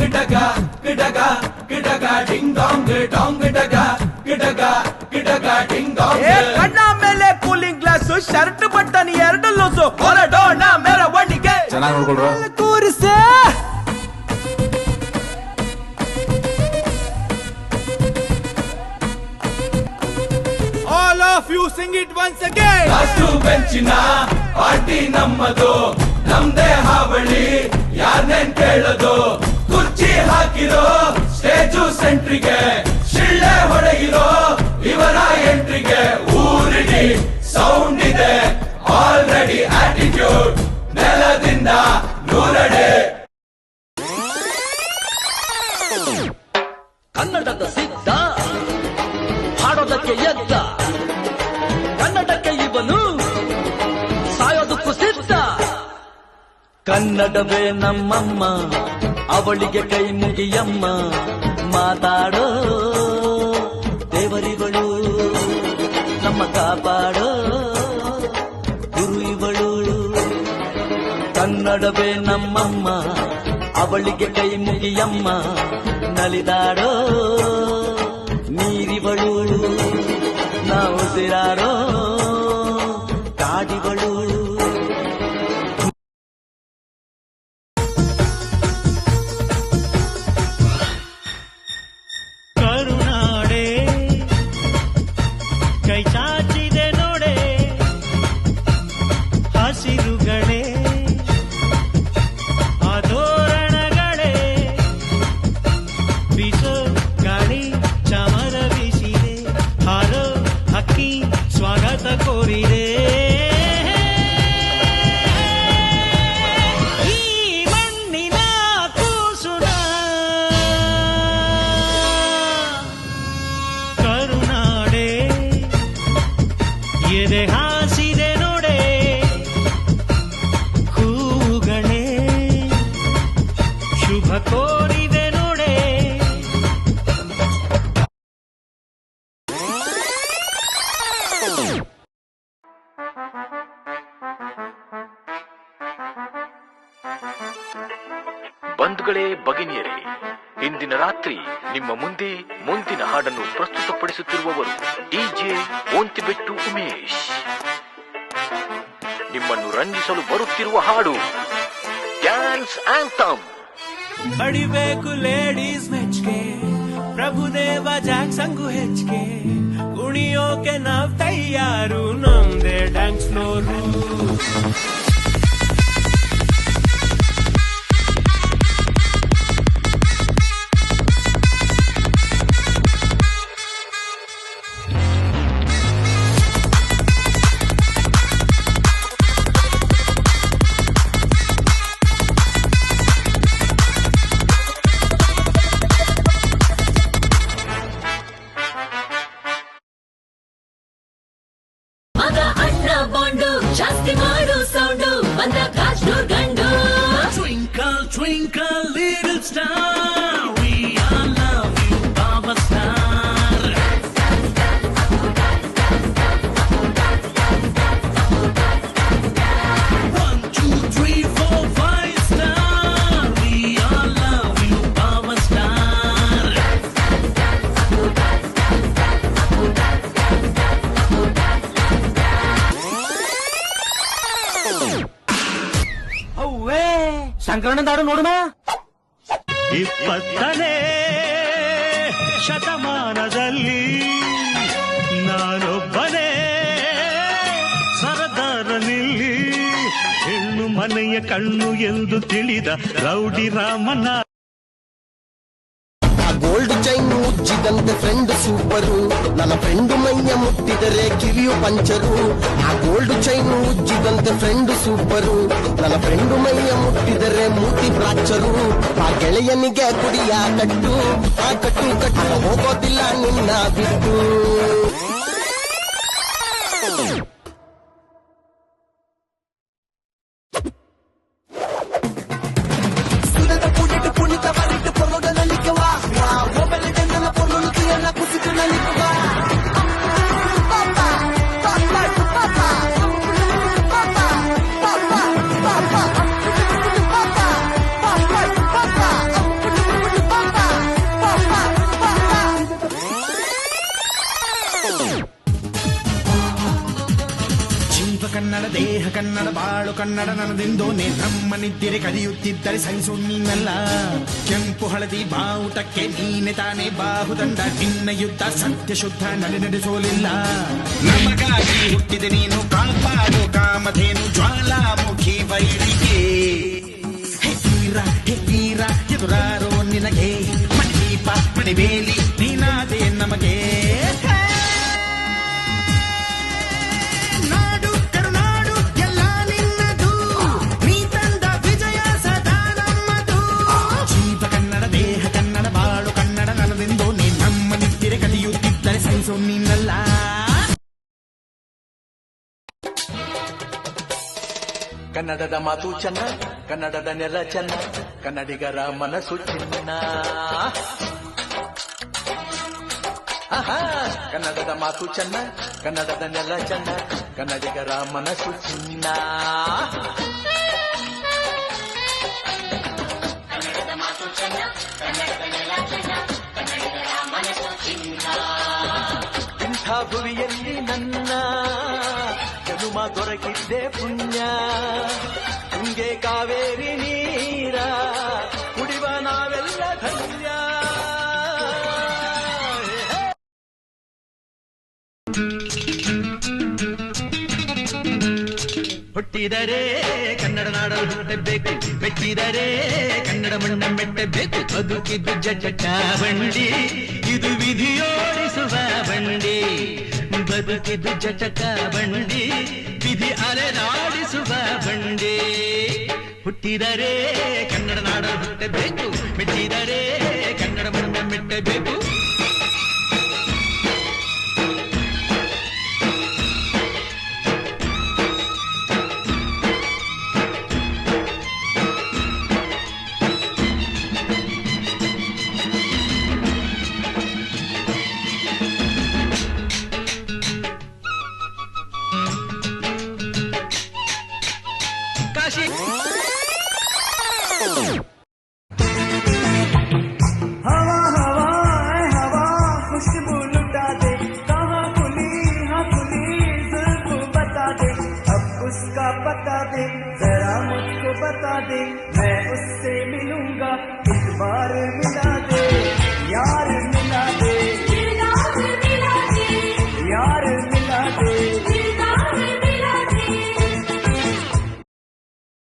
ಗಿಡಗ ಗಿಡಗ ಗಿಡಗ ding ಡಾಂಗ್ ಡಾಂಗ್ ಡಗ ಗಿಡಗ ಗಿಡಗ ding dong. ಕಣ್ಣ ಮೇಲೆ cooling glass, shirt button ಎರಡು ಲೂಸು, ಹೊರಡೋಣ ಮೆರವಣಿಗೆ. ಚೆನ್ನಾಗಿ ನೋಡ್ಕೊಳ್ರ. ಕೂರಿಸೆ all of you sing it once again. Last ಬೆಂಚಿನ ಪಾರ್ಟಿ ನಮ್ಮದು, ನಮ್ದೇ ಹಾವಳಿ ಯಾರ್ನೇನ್ ಕೇಳೋದು. ಕುರ್ಚಿ ಹಾಕಿರೋ ಸ್ಟೇಜು ಸೆಂಟ್ರಿಗೆ, ಶಿಳ್ಳೆ ಹೊಡೆಯಿರೋ ಇವರ ಎಂಟ್ರಿಗೆ. ಊರಿಡಿ ಸೌಂಡ್ ಇದೆ ಆಲ್ರೆಡಿ, ಆಟಿಟ್ಯೂಡ್ ನೆಲದಿಂದ ನೂರಡೆ. ಕನ್ನಡದ ಸಿದ್ಧ ಹಾಡೋದಕ್ಕೆ ಎದ್ದ, ಕನ್ನಡಕ್ಕೆ ಇವನು ಸಾಯೋದಕ್ಕೂ ಸಿದ್ಧ. ಕನ್ನಡವೇ ನಮ್ಮಮ್ಮ, ಅವಳಿಗೆ ಕೈ ಮುಗಿಯಮ್ಮ. ಮಾತಾಡೋ ದೇವರಿಗಳು, ನಮ್ಮ ಕಾಪಾಡೋ ಗುರು ಇವಳು. ಕನ್ನಡವೇ ನಮ್ಮಮ್ಮ, ಅವಳಿಗೆ ಕೈ ಮುಗಿಯಮ್ಮ. ನಲಿದಾಡೋ ನೀರಿವಳು, ನಾವು ಸಿರಾಡೋ ಕಾಡಿವಳು. ಕರುನಾಡೆ ಕೈ ಚಾಚಿದೆ ನೋಡೆ, ಹಸಿರುಗಳೇ ಆದೋರಣಗಳೇ, ಬೀಸೋ ಗಾಳಿ ಚಮರ ಬೀಸಿದೆ, ಹಾರೋ ಹಕ್ಕಿ ಸ್ವಾಗತ ಕೋರಿದೆ. ಈ ಮಣ್ಣಿನ ಕೂಸುನ ಕರುನಾಡೆ ಎದೆ ಹಾಸಿದೆ ನೋಡೆ, ಹೂಗಳೇ ಶುಭ ಕೋರಿದೆ ನೋಡೆ. ಬಂಧುಗಳೇ, ಭಗಿನಿಯರೇ, ಇಂದಿನ ರಾತ್ರಿ ನಿಮ್ಮ ಮುಂದೆ ಮುಂದಿನ ಹಾಡನ್ನು ಪ್ರಸ್ತುತಪಡಿಸುತ್ತಿರುವವರು ಡಿಜೆ ಓಂತಿಬೆಟ್ಟು ಉಮೇಶ್. ನಿಮ್ಮನ್ನು ರಂಜಿಸಲು ಬರುತ್ತಿರುವ ಹಾಡು ಡ್ಯಾನ್ಸ್ ಆಂಥಮ್. ಬಡಿಬೇಕು ಲೇಡೀಸ್ ಮೆಚ್ಗೆ, ಪ್ರಭುದೇವ ಜಾಕ್ಸಂಗು ಹೆಚ್ಚಿಗೆ. ಕುಣಿಯೋಕೆ ನಾವ್ ತಯಾರು, ನಮ್ದೇ ಡ್ಯಾನ್ಸ್ ಫ್ಲೋರು. ಜಾಸ್ತಿ ಮಾಡು ಸೌಂಡು, ಬಂದ ಕಾಜ್ ಡೋರ್ ಗಂಡು. Twinkle, twinkle, little star, we all love you, Baba Star. 1, 2, 3, 4, 5 star, we all love you, Baba Star. ಅವ್ವೇ ಸಂಕ್ರಮಣದಾಡು ನೋಡೋಣ. 20ನೇ ಶತಮಾನದಲ್ಲಿ ನಾನೊಬ್ಬನೇ ಸರದಾರನಿಲ್ಲಿ, ಹೆಣ್ಣು ಮನೆಯ ಕಣ್ಣು ಎಂದು ತಿಳಿದ ರೌಡಿ ರಾಮನ. ಗೋಲ್ಡ್ ಚೈನ್ ಉಜ್ಜಿದಂತೆ ಫ್ರೆಂಡ್ ಸೂಪರು, ನನ್ನ ಫ್ರೆಂಡು ಮೈಯ ಮುಟ್ಟಿದರೆ ಕಿವಿಯು ಪಂಚರು. ಆ ಗೋಲ್ಡ್ ಚೈನ್ ಉಜ್ಜಿದಂತೆ ಫ್ರೆಂಡ್ ಸೂಪರು, ನನ್ನ ಫ್ರೆಂಡು ಮೈಯ ಮುಟ್ಟಿದರೆ ಮೂತಿ ಫ್ರಾಕ್ಚರು. ಆ ಗೆಳೆಯನಿಗೆ ಕುಡಿಯ ಕಟ್ಟು, ಆ ಕಟ್ಟು ಕಟ್ಟು ಹೋಗೋದಿಲ್ಲ ನಿನ್ನ ಬಿಟ್ಟು. ದೇಹ ಕನ್ನಡ ಬಾಳು ಕನ್ನಡ ನನ್ನದೆಂದೋನೆ ನಮ್ಮ ನಿದ್ದರೆ ಕಲಿಯುತ್ತಿದ್ದರೆ ಸಹಿಸು ನೀನಲ್ಲ. ಕೆಂಪು ಹಳದಿ ಬಾವುಟಕ್ಕೆ ನೀನೆ ತಾನೇ ಬಾಹುದಂಡ, ನಿನ್ನ ಯುದ್ಧ ಸತ್ಯ ಶುದ್ಧ ನಡೆಸೋಲಿಲ್ಲ. ನಮಗಾಗಿ ಹುಟ್ಟಿದೆ ನೀನು ಕಾಪಾಡು ಕಾಮಧೇನು ಜ್ವಾಲಾಮುಖಿ ವೈರಿಗೆ. ಹೇ ತೀರ ಎದುರಾರೋ ನಿನಗೆ ಮಣಿದೀಪ ಮಣಿಬೇಲಿ ನೀನಾದೆ ನಮಗೆ. ನಾಡು ಕರುನಾಡು ಎಲ್ಲ ನಿನ್ನದು, ನೀ ತಂದ ವಿಜಯ ಸದಾ ನಮ್ಮದು. ಜೀವ ಕನ್ನಡ ದೇಹ ಕನ್ನಡ ಬಾಳು ಕನ್ನಡ ನನ್ನದೆಂದು ನೀ ನಮ್ಮ ನಿತ್ತಿರೆ ಕಲಿಯುತ್ತಿದ್ದರೆ ಸಹಿಸೋ ನೀನಲ್ಲ. ಕನ್ನಡದ ಮಾತು ಚೆನ್ನ, ಕನ್ನಡದ ನೆಲ ಚೆನ್ನ, ಕನ್ನಡಿಗರ ಮನಸ್ಸು ಚಿನ್ನ. ಆಹಾ, ಕನ್ನಡದ ಮಾತು ಚೆನ್ನ, ಕನ್ನಡದ ನೆಲ ಚೆನ್ನ, ಕನ್ನಡಿಗರ ಮನಸ್ಸು ಚಿನ್ನ. ಇಂಥ ಭುವಿಯಲ್ಲಿ ನನ್ನ ಜನುಮ ದೊರಕಿದ್ದೆ ಪುಣ್ಯ. ತುಂಗೆ ಕಾವೇರಿ ನೀರ ಕುಡಿವ ನಾವೆಲ್ಲ ಧನ್ಯ. ಹುಟ್ಟಿದರೆ ಕನ್ನಡ ನಾಡಲು ಹುಟ್ಟಬೇಕು, ಮೆಟ್ಟಿದರೆ ಕನ್ನಡ ಮಣ್ಣ ಮೆಟ್ಟಬೇಕು. ಬದುಕಿದ್ದು ಜಟ ಬಂಡಿ, ಇದು ವಿಧಿಯೋಡಿಸುವ ಬಂಡಿ. ಬದುಕಿದ್ದು ಜಟಕ ಬಂಡಿ, ವಿಧಿ ಅಲೆದಾಡಿಸುವ ಬಂಡಿ. ಹುಟ್ಟಿದರೆ ಕನ್ನಡ ನಾಡಲು ಹುಟ್ಟಬೇಕು, ಮೆಟ್ಟಿದರೆ ಕನ್ನಡ ಮಣ್ಣ ಮೆಟ್ಟಬೇಕು. काशी हवा हवा हवा खुशबू लुटा दे, कहाँ खुली हाँ खुली जुल्फ बता दे. अब उसका पता दे, जरा मुझको बता दे.